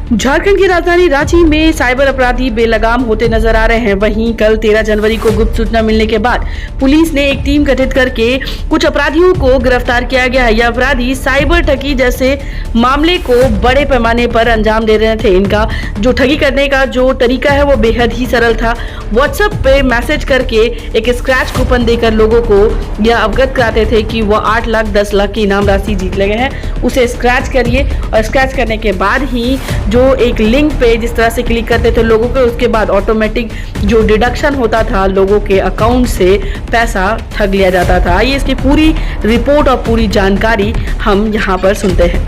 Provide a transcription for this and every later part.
झारखंड की राजधानी रांची में साइबर अपराधी बेलगाम होते नजर आ रहे हैं। वहीं कल 13 जनवरी को गुप्त सूचना मिलने के बाद पुलिस ने एक टीम गठित करके कुछ अपराधियों को गिरफ्तार किया गया है। यह अपराधी साइबर ठगी जैसे मामले को बड़े पैमाने पर अंजाम दे रहे थे। इनका जो ठगी करने का जो तरीका है वो बेहद ही सरल था। व्हाट्सएप पे मैसेज करके एक स्क्रैच कूपन देकर लोगों को यह अवगत कराते थे कि वह 8 लाख 10 लाख की इनाम राशि जीत लगे हैं, उसे स्क्रैच करिए और स्क्रैच करने के बाद ही जो एक लिंक पे जिस तरह से क्लिक करते थे लोगों के, उसके बाद ऑटोमेटिक जो डिडक्शन होता था लोगों के अकाउंट से पैसा ठग लिया जाता था। आइए इसकी पूरी रिपोर्ट और पूरी जानकारी हम यहाँ पर सुनते हैं।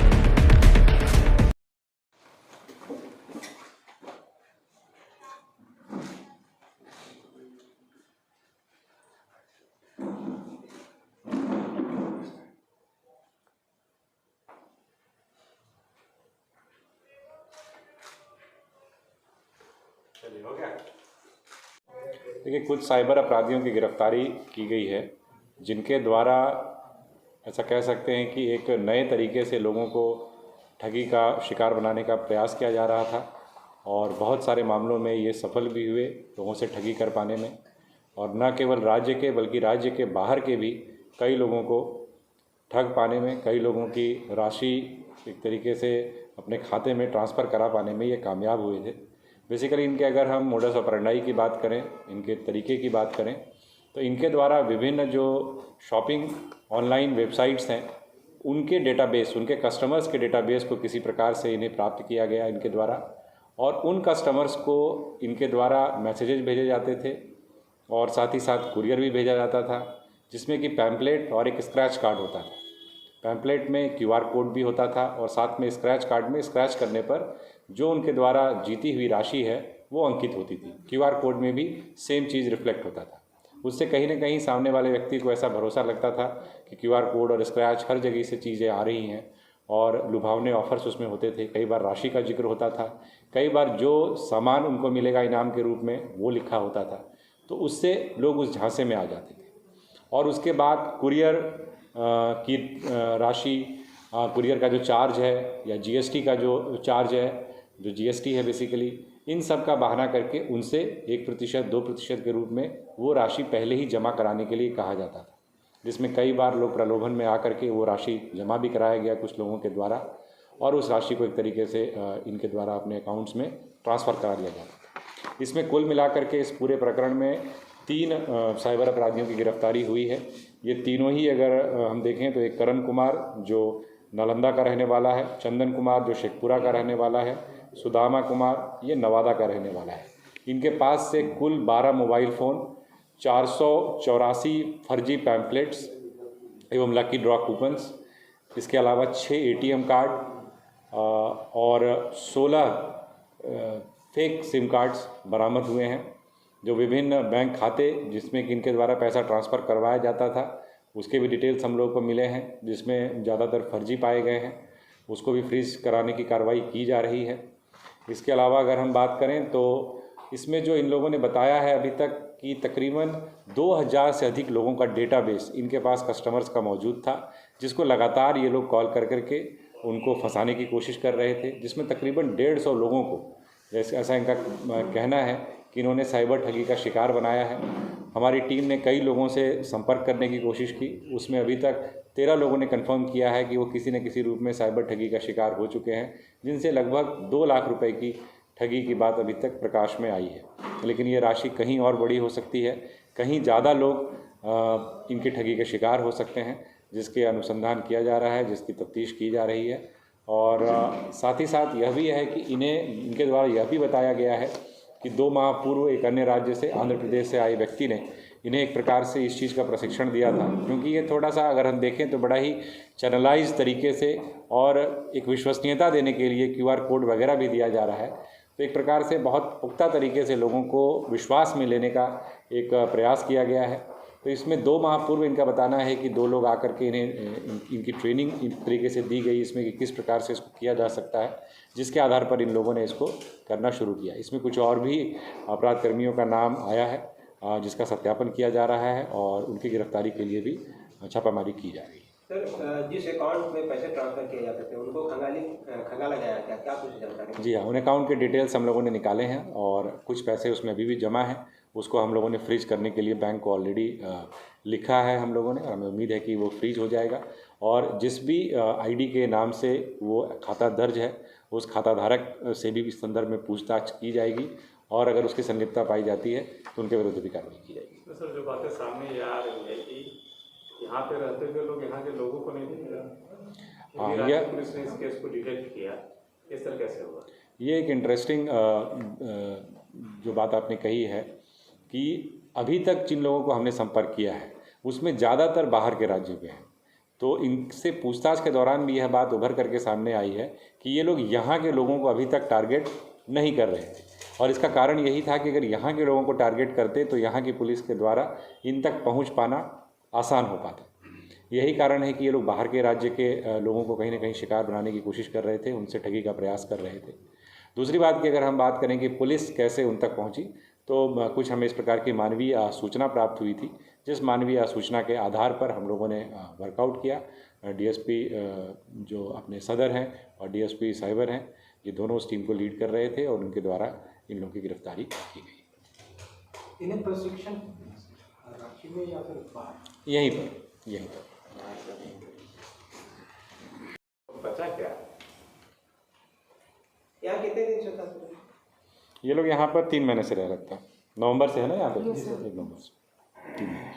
देखिए, कुछ साइबर अपराधियों की गिरफ्तारी की गई है, जिनके द्वारा ऐसा कह सकते हैं कि एक नए तरीके से लोगों को ठगी का शिकार बनाने का प्रयास किया जा रहा था और बहुत सारे मामलों में ये सफल भी हुए लोगों से ठगी कर पाने में। और न केवल राज्य के बल्कि राज्य के बाहर के भी कई लोगों को ठग पाने में, कई लोगों की राशि एक तरीके से अपने खाते में ट्रांसफ़र करा पाने में ये कामयाब हुए थे। बेसिकली इनके अगर हम मोडस ऑपरेंडाई की बात करें, इनके तरीके की बात करें, तो इनके द्वारा विभिन्न जो शॉपिंग ऑनलाइन वेबसाइट्स हैं उनके डेटाबेस, उनके कस्टमर्स के डेटाबेस को किसी प्रकार से इन्हें प्राप्त किया गया इनके द्वारा, और उन कस्टमर्स को इनके द्वारा मैसेजेस भेजे जाते थे और साथ ही साथ कुरियर भी भेजा जाता था, जिसमें कि पैम्पलेट और एक स्क्रैच कार्ड होता था। पैम्पलेट में QR कोड भी होता था और साथ में स्क्रैच कार्ड में स्क्रैच करने पर जो उनके द्वारा जीती हुई राशि है वो अंकित होती थी। QR कोड में भी सेम चीज़ रिफ्लेक्ट होता था। उससे कहीं ना कहीं सामने वाले व्यक्ति को ऐसा भरोसा लगता था कि QR कोड और स्क्रैच हर जगह से चीज़ें आ रही हैं और लुभावने ऑफर्स उसमें होते थे। कई बार राशि का जिक्र होता था, कई बार जो सामान उनको मिलेगा इनाम के रूप में वो लिखा होता था, तो उससे लोग उस झांसे में आ जाते थे। और उसके बाद कुरियर की राशि, कुरियर का जो चार्ज है या GST का जो चार्ज है, जो GST है बेसिकली, इन सब का बहाना करके उनसे 1% 2% के रूप में वो राशि पहले ही जमा कराने के लिए कहा जाता था, जिसमें कई बार लोग प्रलोभन में आकर के वो राशि जमा भी कराया गया कुछ लोगों के द्वारा और उस राशि को एक तरीके से इनके द्वारा अपने अकाउंट्स में ट्रांसफ़र करा दिया जाता था। इसमें कुल मिलाकर के इस पूरे प्रकरण में 3 साइबर अपराधियों की गिरफ्तारी हुई है। ये तीनों ही अगर हम देखें तो एक करण कुमार जो नालंदा का रहने वाला है, चंदन कुमार जो शेखपुरा का रहने वाला है, सुदामा कुमार ये नवादा का रहने वाला है। इनके पास से कुल 12 मोबाइल फ़ोन, 484 फर्जी पैम्पलेट्स एवं लकी ड्रॉ कूपन्स, इसके अलावा 6 ATM कार्ड और 16 फेक सिम कार्ड्स बरामद हुए हैं। जो विभिन्न बैंक खाते जिसमें कि इनके द्वारा पैसा ट्रांसफ़र करवाया जाता था उसके भी डिटेल्स हम लोगों को मिले हैं, जिसमें ज़्यादातर फर्जी पाए गए हैं, उसको भी फ्रीज कराने की कार्रवाई की जा रही है। इसके अलावा अगर हम बात करें तो इसमें जो इन लोगों ने बताया है अभी तक कि तकरीबन 2000 से अधिक लोगों का डेटाबेस इनके पास कस्टमर्स का मौजूद था, जिसको लगातार ये लोग कॉल कर करके उनको फंसाने की कोशिश कर रहे थे, जिसमें तकरीबन 150 लोगों को, जैसे ऐसा इनका कहना है कि इन्होंने साइबर ठगी का शिकार बनाया है। हमारी टीम ने कई लोगों से संपर्क करने की कोशिश की, उसमें अभी तक 13 लोगों ने कंफर्म किया है कि वो किसी न किसी रूप में साइबर ठगी का शिकार हो चुके हैं, जिनसे लगभग 2 लाख रुपए की ठगी की बात अभी तक प्रकाश में आई है। लेकिन ये राशि कहीं और बड़ी हो सकती है, कहीं ज़्यादा लोग इनकी ठगी के शिकार हो सकते हैं, जिसके अनुसंधान किया जा रहा है, जिसकी तफ्तीश की जा रही है। और साथ ही साथ यह भी है कि इनके द्वारा यह भी बताया गया है कि 2 माह पूर्व एक अन्य राज्य से, आंध्र प्रदेश से आए व्यक्ति ने इन्हें एक प्रकार से इस चीज़ का प्रशिक्षण दिया था, क्योंकि ये थोड़ा सा अगर हम देखें तो बड़ा ही चैनलाइज तरीके से और एक विश्वसनीयता देने के लिए QR कोड वगैरह भी दिया जा रहा है। तो एक प्रकार से बहुत पुख्ता तरीके से लोगों को विश्वास में लेने का एक प्रयास किया गया है। तो इसमें 2 माह पूर्व इनका बताना है कि 2 लोग आकर के इनकी ट्रेनिंग इस तरीके से दी गई इसमें कि किस प्रकार से इसको किया जा सकता है, जिसके आधार पर इन लोगों ने इसको करना शुरू किया। इसमें कुछ और भी अपराध कर्मियों का नाम आया है जिसका सत्यापन किया जा रहा है और उनकी गिरफ्तारी के लिए भी छापामारी की जा रही है। सर, जिस अकाउंट में पैसे ट्रांसफर किए जाते थे उनको खंगाला गया है क्या कुछ जानकारी? जी हाँ, उन अकाउंट के डिटेल्स हम लोगों ने निकाले हैं और कुछ पैसे उसमें अभी भी जमा हैं। उसको हम लोगों ने फ्रीज करने के लिए बैंक को ऑलरेडी लिखा है हम लोगों ने, और हमें उम्मीद है कि वो फ्रीज हो जाएगा। और जिस भी आईडी के नाम से वो खाता दर्ज है, उस खाता धारक से भी इस संदर्भ में पूछताछ की जाएगी, और अगर उसकी संलिप्तता पाई जाती है तो उनके विरुद्ध भी कार्रवाई की जाएगी। तो सर, जो बातें सामने ये आ रही है कि यहाँ पे रहते हुए लोग यहाँ के लोगों को नहीं दिखेगा, राज्य पुलिस ने इस केस को डिटेक्ट किया, इस तरह कैसे हुआ? ये एक इंटरेस्टिंग जो बात आपने कही है कि अभी तक जिन लोगों को हमने संपर्क किया है उसमें ज़्यादातर बाहर के राज्यों के हैं। तो इनसे पूछताछ के दौरान भी यह बात उभर करके सामने आई है कि ये लोग यहाँ के लोगों को अभी तक टारगेट नहीं कर रहे थे, और इसका कारण यही था कि अगर यहाँ के लोगों को टारगेट करते तो यहाँ की पुलिस के द्वारा इन तक पहुँच पाना आसान हो पाता। यही कारण है कि ये लोग बाहर के राज्य के लोगों को कहीं ना कहीं शिकार बनाने की कोशिश कर रहे थे, उनसे ठगी का प्रयास कर रहे थे। दूसरी बात की अगर हम बात करें कि पुलिस कैसे उन तक पहुंची, तो कुछ हमें इस प्रकार की मानवीय सूचना प्राप्त हुई थी, जिस मानवीय सूचना के आधार पर हम लोगों ने वर्कआउट किया। डीएसपी जो अपने सदर हैं और डीएसपी साइबर हैं, ये दोनों उस टीम को लीड कर रहे थे और उनके द्वारा इन लोगों की गिरफ्तारी की गई। इन्हें प्रशिक्षण रांची में या फिर बाहर? यहीं पर। बचा क्या? यहाँ कितने दिन से था? ये लोग यहाँ पर 3 महीने से रह रहे थे। नवंबर से है ना यहाँ पे? 1 नवंबर से 3 महीने।